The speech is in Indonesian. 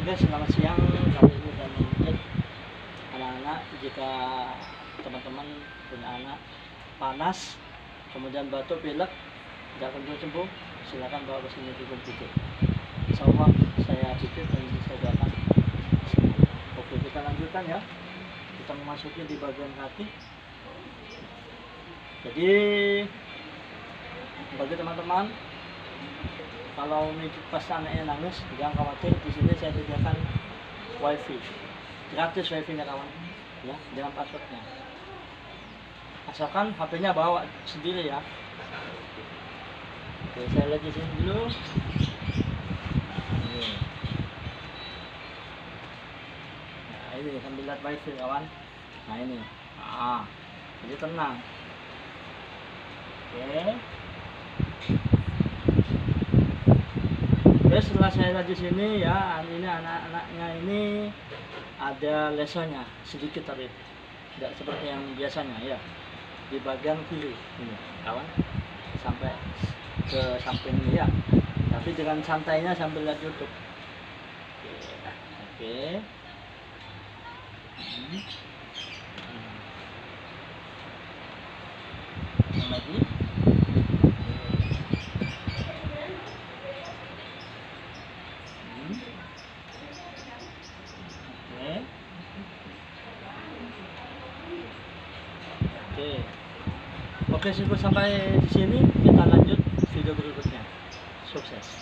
Oke, selamat siang. Kali ini dan lanjut anak-anak, jika teman-teman punya anak panas, kemudian batuk, pilek, tidak kunjung sembuh, silakan bawa ke sini di komputer. Insya Allah saya titip dan saya doakan sembuh. Oke, kita lanjutkan ya. Kita memasuki di bagian kaki. Jadi bagi teman-teman, kalau pas anaknya nangis, jangan khawatir. Di sini saya sediakan wifi, gratis wifi-nya kawan, ya, dengan passwordnya. Asalkan HP-nya bawa sendiri ya. Oke, saya lihat di sini dulu. Nah, ini sambil lihat wifi kawan. Nah ini, jadi tenang. Oke. Oke, setelah saya lihat di sini ya, ini anak-anaknya ini ada lesonya sedikit, tapi tidak seperti yang biasanya ya. Di bagian kiri ini kawan, sampai ke samping ini ya, tapi dengan santainya sambil lihat YouTube. Oke. Lagi. Oke, cukup sampai di sini. Kita lanjut video berikutnya. Sukses.